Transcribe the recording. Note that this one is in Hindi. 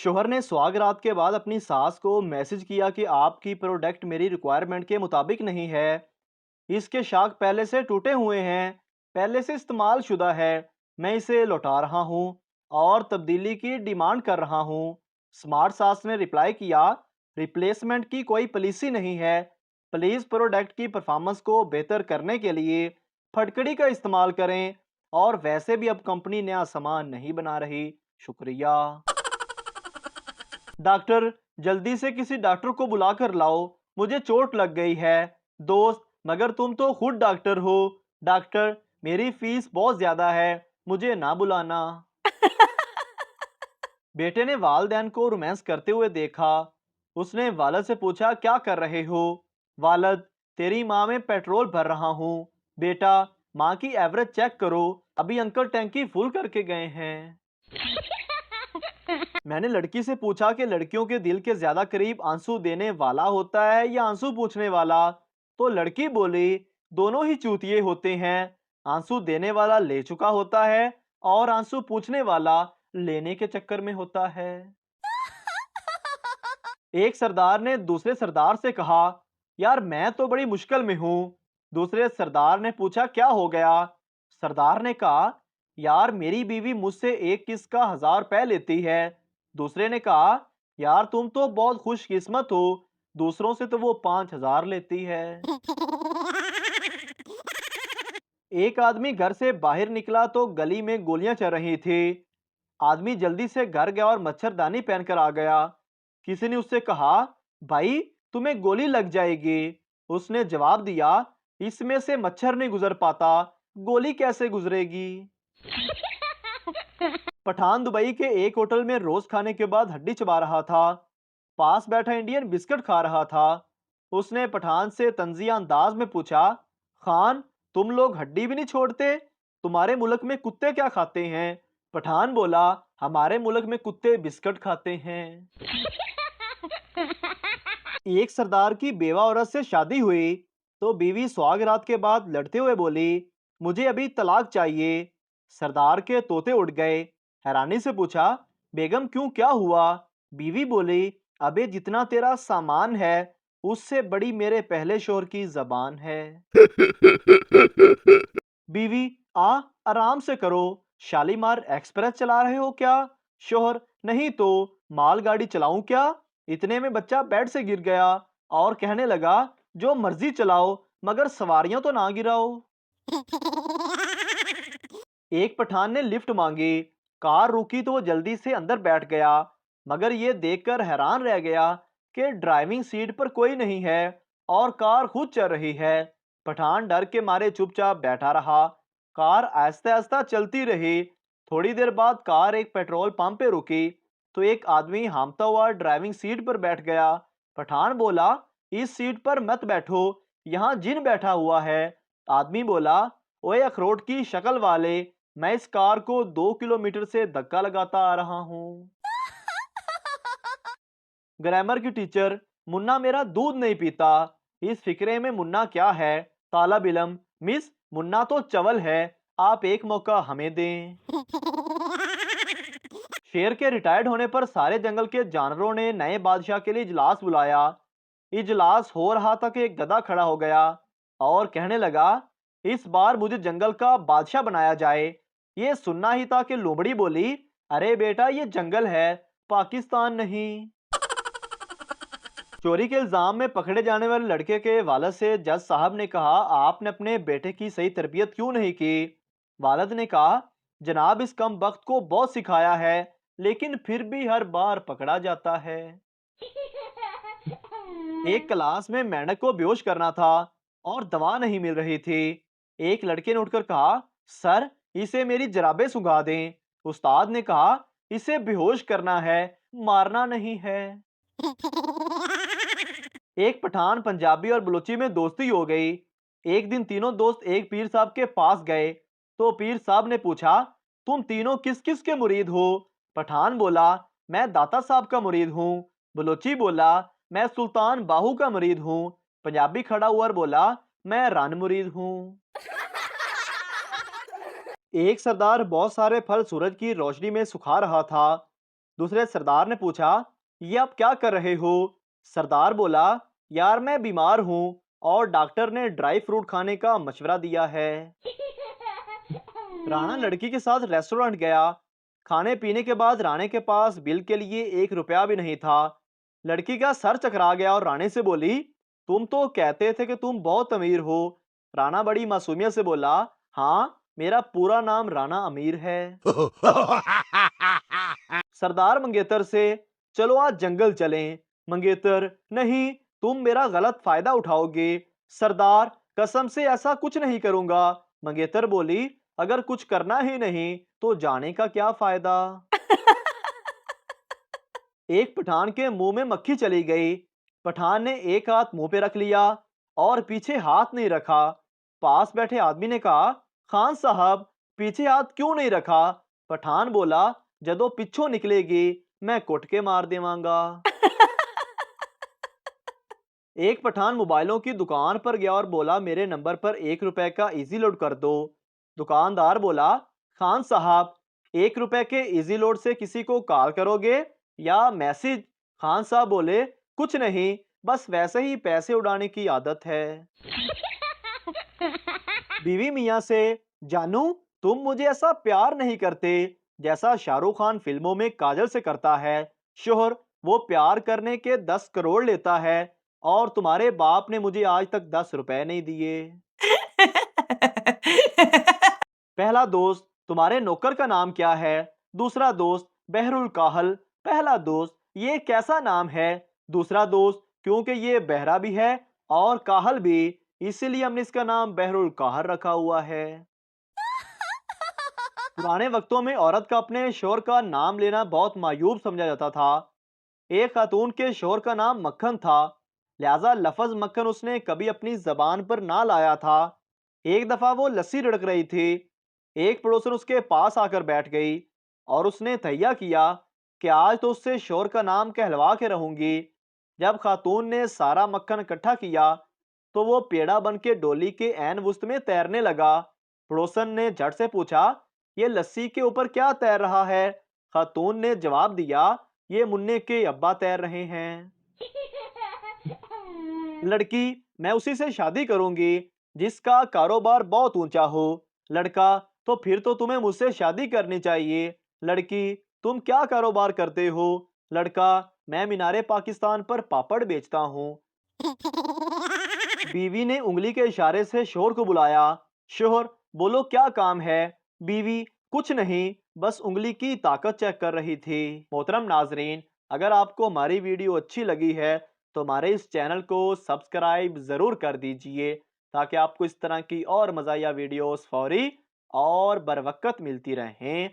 शोहर ने सुहागरात के बाद अपनी सास को मैसेज किया कि आपकी प्रोडक्ट मेरी रिक्वायरमेंट के मुताबिक नहीं है। इसके शाख पहले से टूटे हुए हैं, पहले से इस्तेमाल शुदा है। मैं इसे लौटा रहा हूँ और तब्दीली की डिमांड कर रहा हूँ। स्मार्ट सास ने रिप्लाई किया, रिप्लेसमेंट की कोई पॉलिसी नहीं है। प्लीज़ प्रोडक्ट की परफॉर्मेंस को बेहतर करने के लिए फटकड़ी का इस्तेमाल करें, और वैसे भी अब कंपनी नया सामान नहीं बना रही। शुक्रिया। डॉक्टर, जल्दी से किसी डॉक्टर को बुला कर लाओ, मुझे चोट लग गई है। दोस्त, मगर तुम तो खुद डॉक्टर हो। डॉक्टर, मेरी फीस बहुत ज्यादा है, मुझे ना बुलाना। बेटे ने वालदैन को रोमांस करते हुए देखा। उसने वालद से पूछा, क्या कर रहे हो? वालद, तेरी माँ में पेट्रोल भर रहा हूँ। बेटा, माँ की एवरेज चेक करो, अभी अंकल टैंकी फुल करके गए हैं। मैंने लड़की से पूछा कि लड़कियों के दिल के ज्यादा करीब आंसू देने वाला होता है या आंसू पूछने वाला? तो लड़की बोली, दोनों ही चूतिए होते हैं। आंसू देने वाला ले चुका होता है और आंसू पूछने वाला लेने के चक्कर में होता है। एक सरदार ने दूसरे सरदार से कहा, यार मैं तो बड़ी मुश्किल में हूँ। दूसरे सरदार ने पूछा, क्या हो गया? सरदार ने कहा, यार मेरी बीवी मुझसे एक किस का 1000 रुपए लेती है। दूसरे ने कहा, यार तुम तो बहुत खुशकिस्मत हो, दूसरों से तो वो 5000 लेती है। एक आदमी घर से बाहर निकला तो गली में गोलियां चल रही थी। आदमी जल्दी से घर गया और मच्छरदानी पहनकर आ गया। किसी ने उससे कहा, भाई तुम्हें गोली लग जाएगी। उसने जवाब दिया, इसमें से मच्छर नहीं गुजर पाता, गोली कैसे गुजरेगी? पठान दुबई के एक होटल में रोज खाने के बाद हड्डी चबा रहा था। पास बैठा इंडियन बिस्किट खा रहा था। उसने पठान से तंजिया अंदाज में पूछा, खान, तुम लोग हड्डी भी नहीं छोड़ते, तुम्हारे मुल्क में कुत्ते क्या खाते हैं? पठान बोला, हमारे मुल्क में कुत्ते बिस्किट खाते हैं। एक सरदार की बेवा औरत से शादी हुई तो बीवी सुहागरात के बाद लड़ते हुए बोली, मुझे अभी तलाक चाहिए। सरदार के तोते उड़ गए। हैरानी से पूछा, बेगम क्यों, क्या हुआ? बीवी बोली, अबे जितना तेरा सामान है उससे बड़ी मेरे पहले शोहर की जबान है। बीवी, आराम से करो, शालीमार एक्सप्रेस चला रहे हो क्या? शोहर, नहीं तो मालगाड़ी चलाऊं क्या? इतने में बच्चा बेड से गिर गया और कहने लगा, जो मर्जी चलाओ मगर सवारियां तो ना गिराओ। एक पठान ने लिफ्ट मांगी। कार रुकी तो वो जल्दी से अंदर बैठ गया, मगर ये देखकर हैरान रह गया कि ड्राइविंग सीट पर कोई नहीं है और कार खुद चल रही है। पठान डर के मारे चुपचाप बैठा रहा। कार आहिस्ता आहिस्ता चलती रही। थोड़ी देर बाद कार एक पेट्रोल पंप पे रुकी तो एक आदमी हांफता हुआ ड्राइविंग सीट पर बैठ गया। पठान बोला, इस सीट पर मत बैठो, यहाँ जिन बैठा हुआ है। आदमी बोला, ओए अखरोट की शक्ल वाले, मैं इस कार को 2 किलोमीटर से धक्का लगाता आ रहा हूँ। ग्रामर की टीचर, मुन्ना मेरा दूध नहीं पीता। इस फिक्रे में मुन्ना क्या है? तालब इलम, मिस, मुन्ना तो चवल है, आप एक मौका हमें दें। शेर के रिटायर्ड होने पर सारे जंगल के जानवरों ने नए बादशाह के लिए इजलास बुलाया। इजलास हो रहा था कि एक गधा खड़ा हो गया और कहने लगा, इस बार मुझे जंगल का बादशाह बनाया जाए। ये सुनना ही था कि लोमड़ी बोली, अरे बेटा ये जंगल है, पाकिस्तान नहीं। चोरी के इल्जाम में पकड़े जाने वाले लड़के के वालिद से जज साहब ने कहा, आपने अपने बेटे की सही तरबियत क्यों नहीं की? वालिद ने कहा, जनाब इस कम वक्त को बहुत सिखाया है, लेकिन फिर भी हर बार पकड़ा जाता है। एक क्लास में मेंढक को बेहोश करना था और दवा नहीं मिल रही थी। एक लड़के ने उठकर कहा, सर इसे मेरी जराबें सुंघा दें। उस्ताद ने कहा, इसे बेहोश करना है, मारना नहीं है। एक पठान पंजाबी और बलोची में दोस्ती हो गई। एक दिन तीनों दोस्त एक पीर साहब के पास गए तो पीर साहब ने पूछा, तुम तीनों किस किस के मुरीद हो? पठान बोला, मैं दाता साहब का मुरीद हूँ। बलोची बोला, मैं सुल्तान बाहू का मुरीद हूँ। पंजाबी खड़ा हुआ और बोला, मैं रन मुरीद हूँ। एक सरदार बहुत सारे फल सूरज की रोशनी में सुखा रहा था। दूसरे सरदार ने पूछा, ये आप क्या कर रहे हो? सरदार बोला, यार मैं बीमार हूँ और डॉक्टर ने ड्राई फ्रूट खाने का मशवरा दिया है। राणा लड़की के साथ रेस्टोरेंट गया। खाने पीने के बाद राणे के पास बिल के लिए 1 रुपया भी नहीं था। लड़की का सर चकरा गया और राणे से बोली, तुम तो कहते थे कि तुम बहुत अमीर हो। राणा बड़ी मासूमियत से बोला, हाँ, मेरा पूरा नाम राणा अमीर है। सरदार मंगेतर से, चलो आज जंगल चलें। मंगेतर, नहीं, तुम मेरा गलत फायदा उठाओगे। सरदार, कसम से ऐसा कुछ नहीं करूंगा। मंगेतर बोली, अगर कुछ करना ही नहीं तो जाने का क्या फायदा। एक पठान के मुंह में मक्खी चली गई। पठान ने एक हाथ मुंह पे रख लिया और पीछे हाथ नहीं रखा। पास बैठे आदमी ने कहा, खान साहब, पीछे हाथ क्यों नहीं रखा? पठान बोला, जदों पिछों निकलेगी मैं कुट के मार देवांगा। एक पठान मोबाइलों की दुकान पर गया और बोला, मेरे नंबर पर 1 रुपए का इजी लोड कर दो। दुकानदार बोला, खान साहब, 1 रुपए के इजी लोड से किसी को कॉल करोगे या मैसेज? खान साहब बोले, कुछ नहीं, बस वैसे ही पैसे उड़ाने की आदत है। बीवी मियाँ से, जानू, तुम मुझे ऐसा प्यार नहीं करते जैसा शाहरुख खान फिल्मों में काजल से करता है। शोहर, वो प्यार करने के 10 करोड़ लेता है और तुम्हारे बाप ने मुझे आज तक 10 रुपए नहीं दिए। पहला दोस्त, तुम्हारे नौकर का नाम क्या है? दूसरा दोस्त, बहरुल काहल। पहला दोस्त, ये कैसा नाम है? दूसरा दोस्त, क्योंकि ये बहरा भी है और काहल भी, इसीलिए हमने इसका नाम बहरुल काहल रखा हुआ है। पुराने वक्तों में औरत का अपने शोहर का नाम लेना बहुत मायूब समझा जाता था। एक खातून के शोहर का नाम मक्खन था, लिहाजा लफज मक्खन उसने कभी अपनी जबान पर ना लाया था। एक दफा वो लस्सी रड़क रही थी। एक पड़ोसन उसके पास आकर बैठ गई और उसने तैया किया कि आज तो उससे शोहर का नाम कहलवा के रहूंगी। जब खातून ने सारा मक्खन इकट्ठा किया तो वो पेड़ा बन के डोली के ऐन वुस्त में तैरने लगा। पड़ोसन ने झट से पूछा, ये लस्सी के ऊपर क्या तैर रहा है? खातून ने जवाब दिया, ये मुन्ने के अब्बा तैर रहे हैं। लड़की, मैं उसी से शादी करूंगी जिसका कारोबार बहुत ऊंचा हो। लड़का, तो फिर तो तुम्हें मुझसे शादी करनी चाहिए। लड़की, तुम क्या कारोबार करते हो? लड़का, मैं मीनारे पाकिस्तान पर पापड़ बेचता हूँ। बीवी ने उंगली के इशारे से शोहर को बुलाया। शोहर, बोलो क्या काम है? बीवी, कुछ नहीं, बस उंगली की ताकत चेक कर रही थी। मोहतरम नाजरीन, अगर आपको हमारी वीडियो अच्छी लगी है तो हमारे इस चैनल को सब्सक्राइब ज़रूर कर दीजिए ताकि आपको इस तरह की और मज़ाया वीडियोस फौरी और बर वक्त मिलती रहें।